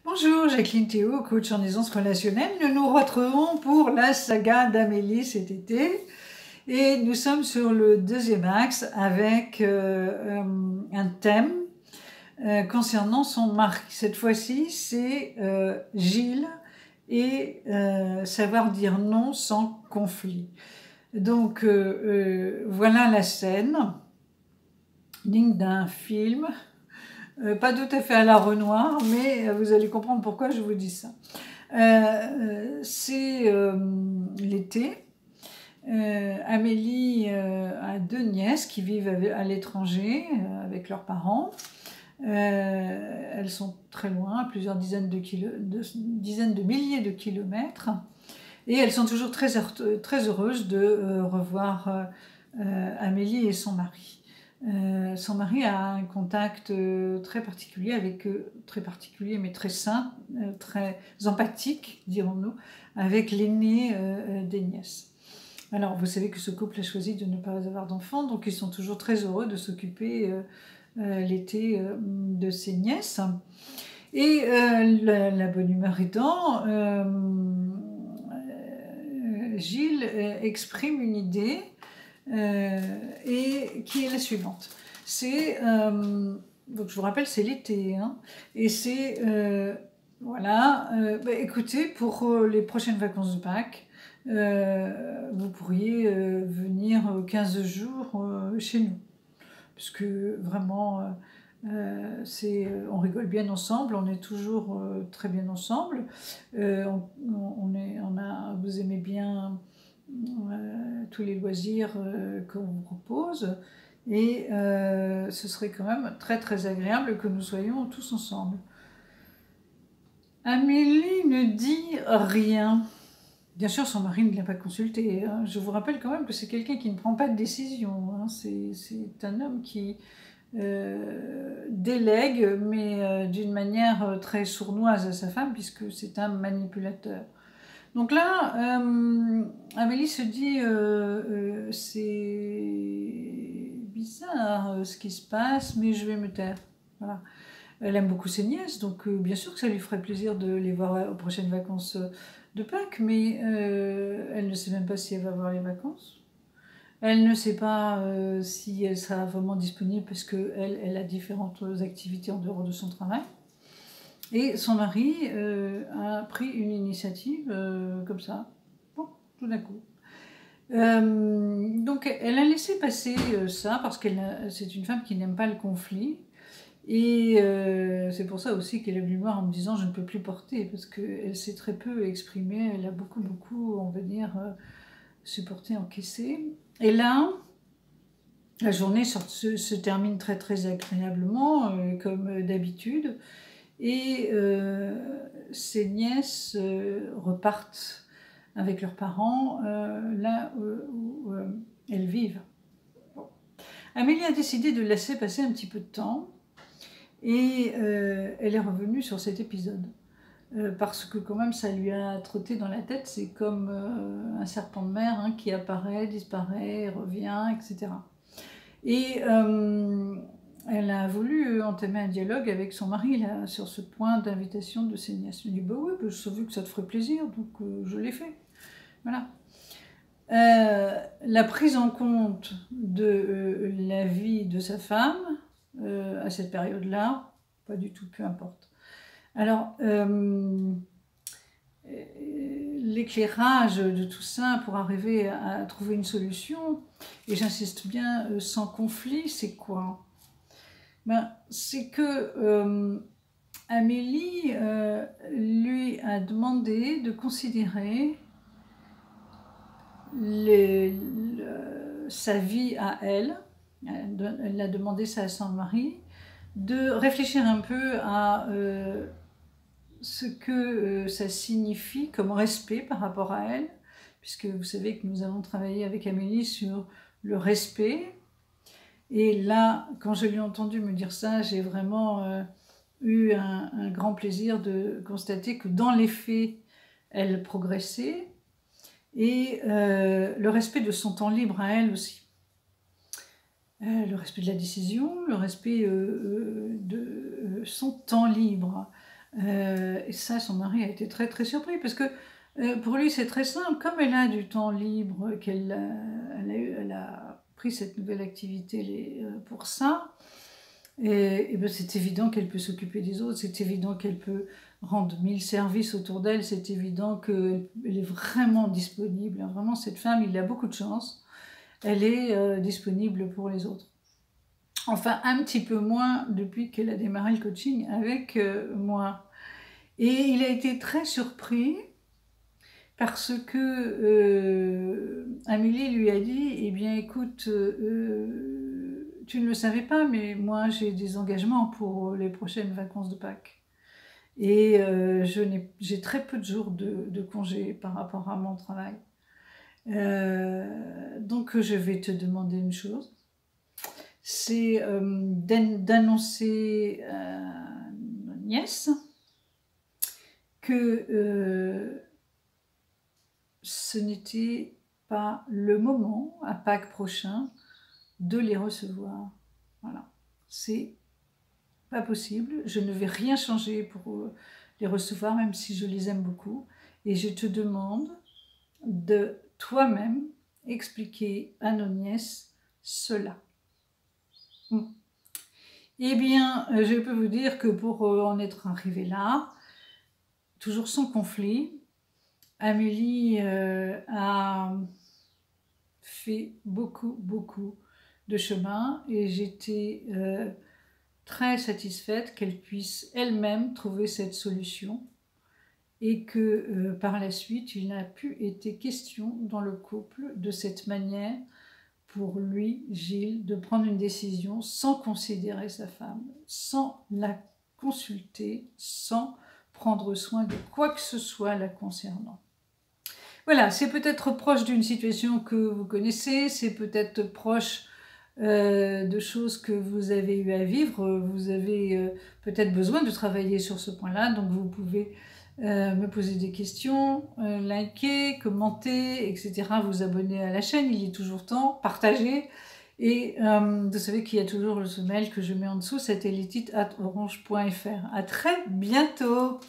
Bonjour, Jacqueline Théo, coach en aisance relationnelle. Nous nous retrouvons pour la saga d'Amélie cet été. Et nous sommes sur le deuxième axe avec un thème concernant son mari. Cette fois-ci, c'est Gilles et savoir dire non sans conflit. Donc, voilà la scène, digne d'un film. Pas tout à fait à la Renoir, mais vous allez comprendre pourquoi je vous dis ça. C'est l'été. Amélie a deux nièces qui vivent à l'étranger avec leurs parents. Elles sont très loin, à plusieurs dizaines de milliers de kilomètres. Et elles sont toujours très heureuses de revoir Amélie et son mari. Son mari a un contact très particulier avec eux, très particulier mais très sain, très empathique, dirons-nous, avec l'aînée des nièces. Alors, vous savez que ce couple a choisi de ne pas avoir d'enfants, donc ils sont toujours très heureux de s'occuper l'été de ses nièces. Et la bonne humeur étant, Gilles exprime une idée et qui est la suivante. C'est, donc je vous rappelle, c'est l'été, hein, et c'est, voilà, écoutez, pour les prochaines vacances de Pâques, vous pourriez venir 15 jours chez nous, parce que vraiment, on rigole bien ensemble, on est toujours très bien ensemble, vous aimez bien tous les loisirs qu'on vous propose, et ce serait quand même très très agréable que nous soyons tous ensemble. Amélie ne dit rien. Bien sûr, son mari ne l'a pas consulté, hein. Je vous rappelle quand même que c'est quelqu'un qui ne prend pas de décision, hein. C'est un homme qui délègue, mais d'une manière très sournoise à sa femme, puisque c'est un manipulateur. Donc là, Amélie se dit c'est bizarre ce qui se passe, mais je vais me taire. Voilà. Elle aime beaucoup ses nièces, donc bien sûr que ça lui ferait plaisir de les voir aux prochaines vacances de Pâques, mais elle ne sait même pas si elle va avoir les vacances. Elle ne sait pas si elle sera vraiment disponible parce qu'elle a différentes activités en dehors de son travail. Et son mari a pris une initiative comme ça, bon, tout d'un coup. Donc elle a laissé passer ça parce que c'est une femme qui n'aime pas le conflit. Et c'est pour ça aussi qu'elle est venue me voir en me disant je ne peux plus porter, parce qu'elle s'est très peu exprimée, elle a beaucoup, on va dire, supporté, encaissé. Et là, la journée se termine très très agréablement, comme d'habitude. Et ses nièces repartent avec leurs parents là où elles vivent. Bon. Amélie a décidé de laisser passer un petit peu de temps et elle est revenue sur cet épisode. Parce que quand même ça lui a trotté dans la tête, c'est comme un serpent de mer, hein, qui apparaît, disparaît, revient, etc. Et elle a voulu entamer un dialogue avec son mari là, sur ce point d'invitation de ses nièces. Elle lui dit bah oui, bah, je savais que ça te ferait plaisir, donc je l'ai fait. Voilà. La prise en compte de la vie de sa femme à cette période-là, pas du tout, peu importe. Alors, l'éclairage de tout ça pour arriver à trouver une solution, et j'insiste bien, sans conflit, c'est quoi? C'est que Amélie lui a demandé de considérer sa vie à elle, elle a demandé ça à son mari, de réfléchir un peu à ce que ça signifie comme respect par rapport à elle, puisque vous savez que nous avons travaillé avec Amélie sur le respect. Et là, quand je l'ai entendu me dire ça, j'ai vraiment eu un grand plaisir de constater que dans les faits, elle progressait, et le respect de son temps libre à elle aussi. Le respect de la décision, le respect de son temps libre. Et ça, son mari a été très très surpris parce que pour lui c'est très simple, comme elle a du temps libre, elle a pris cette nouvelle activité pour ça, et ben c'est évident qu'elle peut s'occuper des autres, c'est évident qu'elle peut rendre 1000 services autour d'elle, c'est évident qu'elle est vraiment disponible. Vraiment, cette femme, il a beaucoup de chance, elle est disponible pour les autres. Enfin, un petit peu moins depuis qu'elle a démarré le coaching avec moi. Et il a été très surpris parce que Amélie lui a dit, eh bien écoute, tu ne le savais pas, mais moi j'ai des engagements pour les prochaines vacances de Pâques. Et j'ai très peu de jours de congé par rapport à mon travail. Donc je vais te demander une chose, c'est d'annoncer à ma nièce que ce n'était pas le moment, à Pâques prochain, de les recevoir. Voilà, c'est pas possible. Je ne vais rien changer pour les recevoir, même si je les aime beaucoup. Et je te demande de toi-même expliquer à nos nièces cela. Eh bien, je peux vous dire que pour en être arrivé là, toujours sans conflit, Amélie a fait beaucoup de chemin et j'étais très satisfaite qu'elle puisse elle-même trouver cette solution et que par la suite, il n'a plus été question dans le couple de cette manière pour lui, Gilles, de prendre une décision sans considérer sa femme, sans la consulter, sans prendre soin de quoi que ce soit la concernant. Voilà, c'est peut-être proche d'une situation que vous connaissez, c'est peut-être proche de choses que vous avez eu à vivre. Vous avez peut-être besoin de travailler sur ce point-là, donc vous pouvez me poser des questions, liker, commenter, etc. Vous abonner à la chaîne, il est toujours temps, partager. Et vous savez qu'il y a toujours ce mail que je mets en dessous, satellitite@orange.fr. À très bientôt!